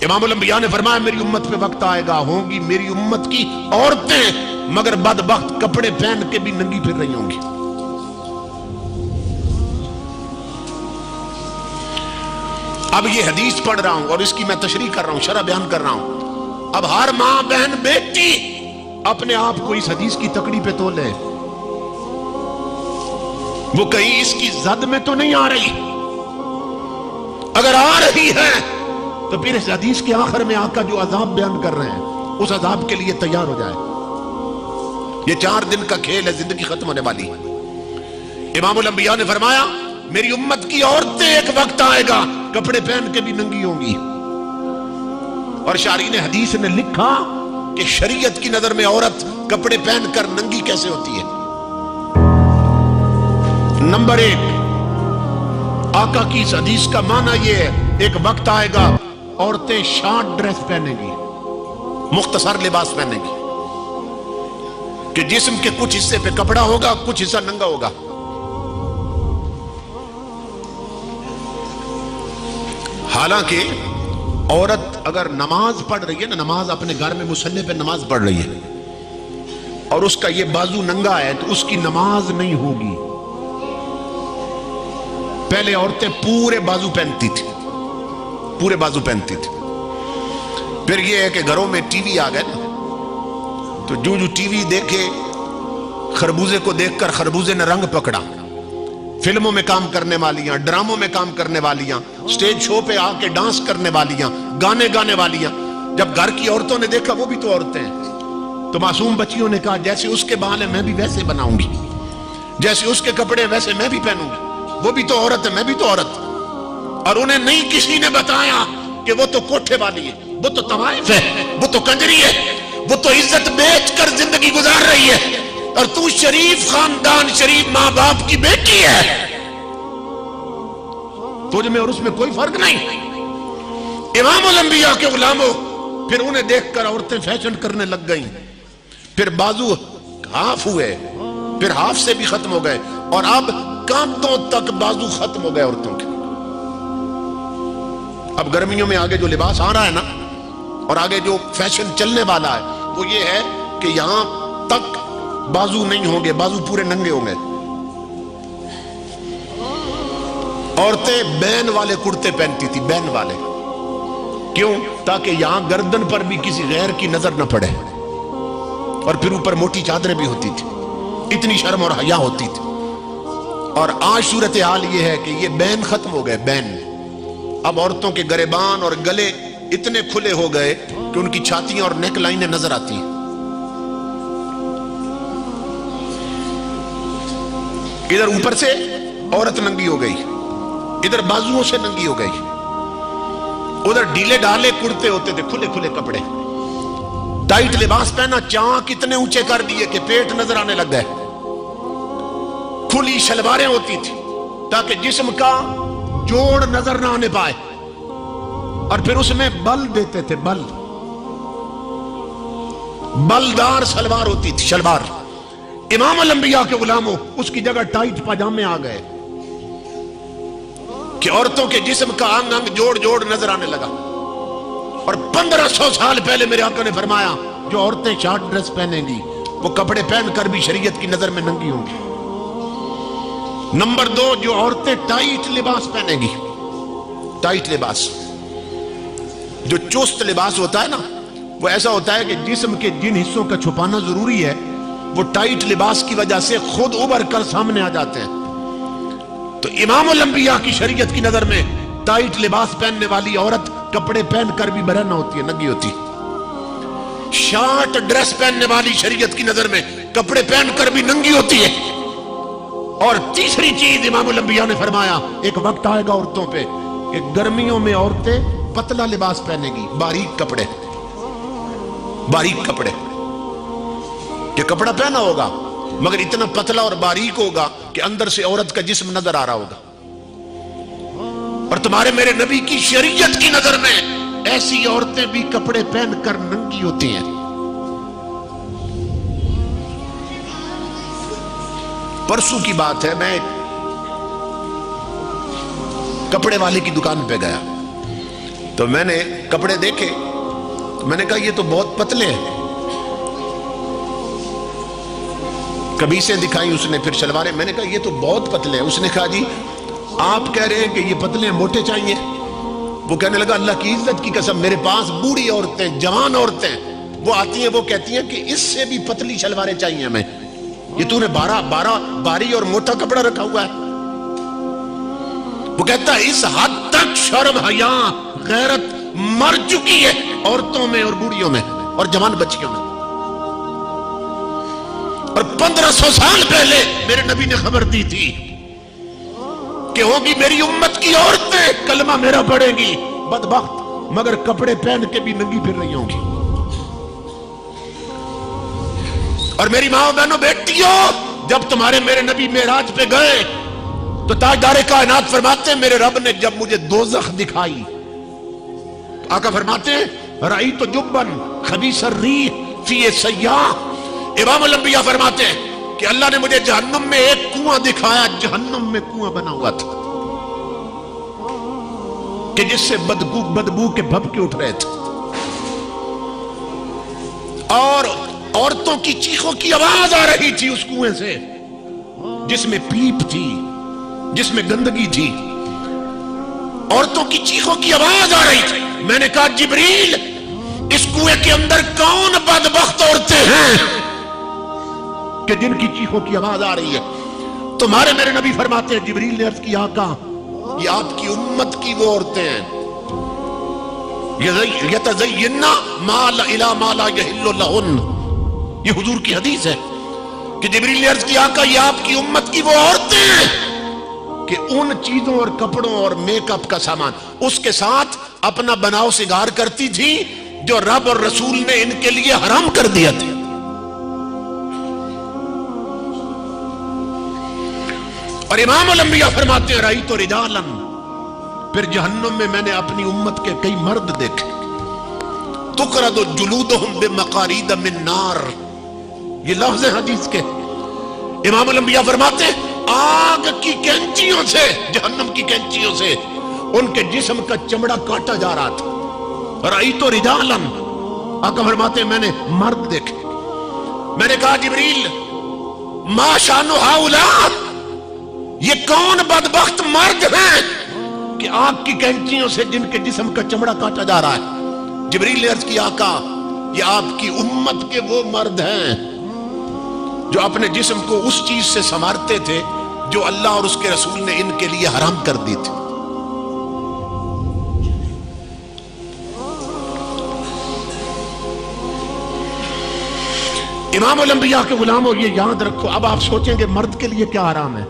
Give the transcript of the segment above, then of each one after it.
इमामुल अंबिया ने फरमाया मेरी उम्मत पे वक्त आएगा, होंगी मेरी उम्मत की औरतें मगर बदबख्त कपड़े पहन के भी नंगी फिर रही होंगी। अब ये हदीस पढ़ रहा हूं और इसकी मैं तशरीह कर रहा हूं, शरह बयान कर रहा हूं। अब हर मां बहन बेटी अपने आप को इस हदीस की तकड़ी पे तोले, वो कहीं इसकी जद में तो नहीं आ रही। अगर आ रही है तो फिर इस हदीस के आखिर में आका जो अजाब बयान कर रहे हैं उस अजाब के लिए तैयार हो जाए। ये 4 दिन का खेल है, जिंदगी खत्म होने वाली है। इमामुल अंबिया ने फरमाया मेरी उम्मत की औरतें एक वक्त आएगा कपड़े पहन के भी नंगी होंगी। और शारीन हदीस ने लिखा कि शरीयत की नजर में औरत कपड़े पहनकर नंगी कैसे होती है। नंबर 1, आका की इस हदीस का माना यह है एक वक्त आएगा औरतें शॉर्ट ड्रेस पहनेंगी, मुख्तसर लिबास पहनेंगी कि जिस्म के कुछ हिस्से पे कपड़ा होगा, कुछ हिस्सा नंगा होगा। हालांकि औरत अगर नमाज पढ़ रही है ना, नमाज अपने घर में मुसल्ले पे नमाज पढ़ रही है और उसका ये बाजू नंगा है तो उसकी नमाज नहीं होगी। पहले औरतें पूरे बाजू पहनती थी, पूरे बाजू पहनती थी। फिर ये है कि घरों में टीवी आ गए ना, तो जो टीवी देखे, खरबूजे को देखकर खरबूजे ने रंग पकड़ा। फिल्मों में काम करने वालियां, ड्रामों में काम करने वालियां, स्टेज शो पे आके डांस करने वालियां, गाने गाने वालियां, जब घर की औरतों ने देखा वो भी तो औरतें हैं, तो मासूम बच्चियों ने कहा जैसे उसके बाल है मैं भी वैसे बनाऊंगी, जैसे उसके कपड़े वैसे मैं भी पहनूंगी, वो भी तो औरत है मैं भी तो औरत। और उन्हें नहीं किसी ने बताया कि वो तो कोठे वाली है, वो तो तवाइफ है, वो तो कंजरी है, वो तो इज्जत बेच कर जिंदगी गुजार रही है और तू शरीफ खानदान, शरीफ मां बाप की बेटी है, तुझ में और उसमें कोई फर्क नहीं। इमामुल अंबिया के गुलामों, फिर उन्हें देखकर औरतें फैशन करने लग गईं। फिर बाजू हाफ हुए, फिर हाफ से भी खत्म हो गए और अब कांधों तक बाजू खत्म हो गए औरतों के। अब गर्मियों में आगे जो लिबास आ रहा है ना और आगे जो फैशन चलने वाला है वो ये है कि यहां तक बाजू नहीं होंगे, बाजू पूरे नंगे होंगे। औरतें बैन वाले कुर्ते पहनती थी, बैन वाले, क्यों? ताकि यहां गर्दन पर भी किसी गैर की नजर न पड़े और फिर ऊपर मोटी चादरें भी होती थी, इतनी शर्म और हया होती थी। और आज सूरत हाल ये है कि ये बैन खत्म हो गए, बैन। अब औरतों के गरेबान और गले इतने खुले हो गए कि उनकी छातियां और नेक लाइनें नजर आती हैं। इधर ऊपर से औरत नंगी हो गई, इधर बाजुओं से नंगी हो गई, उधर ढीले ढाले कुर्ते होते थे, खुले खुले कपड़े, टाइट लिबास पहना, चाक इतने ऊंचे कर दिए कि पेट नजर आने लग गए, खुली शलवारें होती थी ताकि जिस्म का जोड़ नजर ना आने पाए, और फिर उसमें बल देते थे, बल, बलदार सलवार होती थी, शलवार। इमामुल अंबिया के गुलामों, उसकी जगह टाइट पजामे आ गए कि औरतों के जिस्म का अंग अंग जोड़ जोड़ नजर आने लगा। और 1500 साल पहले मेरे आका ने फरमाया जो औरतें शॉर्ट ड्रेस पहनेंगी वो कपड़े पहनकर भी शरीयत की नजर में नंगी होंगी। नंबर 2, जो औरतें टाइट लिबास पहनेंगी, टाइट लिबास, जो चुस्त लिबास होता है ना, वो ऐसा होता है कि जिस्म के जिन हिस्सों का छुपाना जरूरी है वो टाइट लिबास की वजह से खुद उभर कर सामने आ जाते हैं। तो इमामुल अंबिया की शरीयत की नजर में टाइट लिबास पहनने वाली औरत कपड़े पहनकर भी बरहना होती है, नंगी होती। शॉर्ट ड्रेस पहनने वाली शरीयत की नजर में कपड़े पहनकर भी नंगी होती है। और तीसरी चीज इमामुल अंबिया ने फरमाया एक वक्त आएगा औरतों पे कि गर्मियों में औरतें पतला लिबास पहनेगी, बारीक कपड़े, बारीक कपड़े, कि कपड़ा पहना होगा मगर इतना पतला और बारीक होगा कि अंदर से औरत का जिस्म नजर आ रहा होगा। और तुम्हारे मेरे नबी की शरीयत की नजर में ऐसी औरतें भी कपड़े पहनकर नंगी होती हैं। परसों की बात है, मैं कपड़े वाले की दुकान पे गया, تو میں نے کپڑے دیکھے، میں نے کہا یہ تو بہت پتلے ہیں. قمیصیں دکھائی اس نے، پھر شلواریں. میں نے کہا یہ تو بہت پتلے ہیں. اس نے کہا جی آپ کہہ رہے ہیں کہ یہ پتلے ہیں، موٹے چاہیے؟ وہ کہنے لگا اللہ کی عزت کی قسم، میرے پاس بوڑھی عورتیں، جوان عورتیں وہ آتی ہیں، وہ کہتی ہیں کہ اس سے بھی پتلی شلواریں چاہیے ہمیں. یہ تو نے باری اور موٹا کپڑا رکھا ہوا ہے. وہ کہتا ہے اس حد تک شرم حیا غیرت مر چکی ہے عورتوں میں اور بوڑھیوں میں اور جوان بچیوں میں. اور 1500 سال پہلے میرے نبی نے خبر دی تھی کہ ہوگی میری امت کی عورتیں کلمہ میرا پڑھیں گی بدبخت، مگر کپڑے پہن کے بھی ننگی پھر رہی ہوں گی. اور میری ماں بہنوں بیٹیوں، جب تمہارے میرے نبی معراج پہ گئے تو تاجدار کائنات فرماتے ہیں میرے رب نے جب مجھے دوزخ دکھائی، آقا فرماتے ہیں رأیت جبن خبیث الریح فی سیاح. امام الانبیاء فرماتے ہیں کہ اللہ نے مجھے جہنم میں ایک کنواں دکھایا، جہنم میں کنواں بنا ہوا تھا کہ جس سے بدبو کے بھبکے اٹھ رہے تھے، اور عورتوں کی چیخوں کی آواز آ رہی تھی اس کنویں سے جس میں پیپ تھی، جس میں گندگی تھی. عورتوں کی چیخوں کی آواز آ رہی تھی. میں نے کہا جبریل اس کنویں کے اندر کون بدبخت عورتیں ہیں کہ جن کی چیخوں کی آواز آ رہی ہے؟ تمہارے میرے نبی فرماتے ہیں جبریل نے عرض کیا آقا یہ آپ کی امت کی وہ عورتیں ہیں یتزیننا ما لا یحل لہن. یہ حضور کی حدیث ہے کہ جبریل نے عرض کیا آقا یہ آپ کی امت کی وہ عورتیں ہیں کہ ان چیزوں اور کپڑوں اور میک اپ کا سامان اس کے ساتھ اپنا بناؤ سنگار کرتی تھی جو رب اور رسول نے ان کے لیے حرام کر دیا تھا. اور امام الانبیاء فرماتے ہیں رأیت رجالا، پھر جہنم میں میں نے اپنی امت کے کئی مرد دیکھے تقرض جلودہم بمقارید من نار. یہ لفظ ہے حدیث کے. امام الانبیاء فرماتے ہیں آگ کی کینچیوں سے، جہنم کی کینچیوں سے ان کے جسم کا چمڑا کاٹا جا رہا تھا. رأیت رجالا، آقا فرماتے ہیں میں نے مرد دیکھے. میں نے کہا جبریل ما شان ہؤلاء، یہ کون بدبخت مرد ہیں کہ آگ کی کینچیوں سے جن کے جسم کا چمڑا کاٹا جا رہا ہے؟ جبریل نے عرض کیا آقا یہ آپ کی امت کے وہ مرد ہیں جو اپنے جسم کو اس چیز سے سنوارتے تھے جو اللہ اور اس کے رسول نے ان کے لیے حرام کر دی تھی. امام الانبیاء کے غلاموں یہ یاد رکھو. اب آپ سوچیں گے مرد کے لیے کیا حرام ہے؟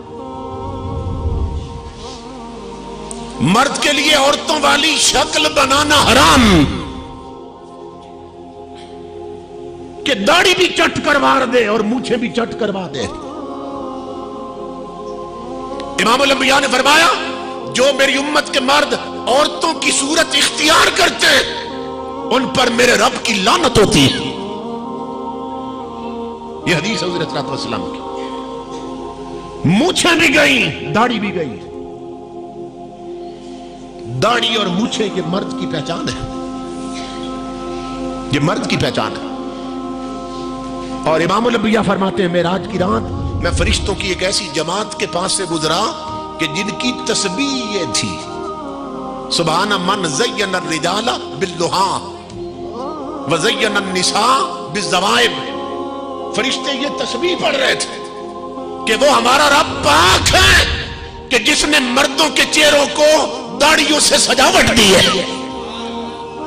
مرد کے لیے عورتوں والی شکل بنانا حرام، کہ داڑھی بھی چٹ کروا دے اور مونچھیں بھی چٹ کروا دے. امام الانبیاء نے فرمایا جو میری امت کے مرد عورتوں کی صورت اختیار کرتے ہیں ان پر میرے رب کی لعنت ہوتی ہے. یہ حدیث حضرت صلی اللہ علیہ وسلم کی. مونچھیں بھی گئی، داڑھی بھی گئی. داڑھی اور مونچھیں یہ مرد کی پہچان ہے، یہ مرد کی پہچان ہے. اور امام الانبیاء فرماتے ہیں معراج کی رات میں فرشتوں کی ایک ایسی جماعت کے پاس سے گزرا کہ جن کی تسبیح یہ تھی سبحان من زین الرجال باللحا وزین النساء بالزوائب. فرشتے یہ تسبیح پڑھ رہے تھے کہ وہ ہمارا رب پاک ہے کہ جس نے مردوں کے چہروں کو داڑھیوں سے سجاوٹ دی ہے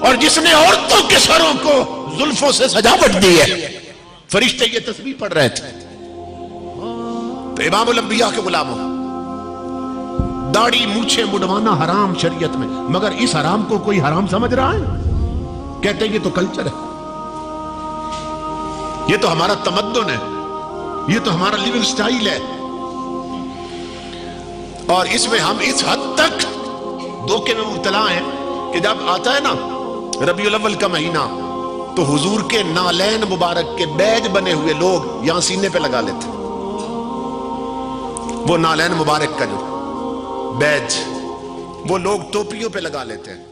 اور جس نے عورتوں کے سروں کو زلفوں سے سجاوٹ دی ہے. فرشتے یہ تسبیح پڑھ رہے تھے. تو امام الانبیاء کے غلاموں داڑھی مونچھیں مڈوانا حرام شریعت میں، مگر اس حرام کو کوئی حرام سمجھ رہا ہے؟ کہتے ہیں یہ تو کلچر ہے، یہ تو ہمارا تمدن ہے، یہ تو ہمارا لیونگ سٹائل ہے. اور اس میں ہم اس حد تک دھوکے میں مبتلا ہیں کہ جب آتا ہے نا ربیع الاول کا مہینہ تو حضور کے نالین مبارک کے بیج بنے ہوئے لوگ یہاں سینے پہ لگا لیتے. وہ نالین مبارک کا جو بیج وہ لوگ ٹوپیوں پہ لگا لیتے ہیں.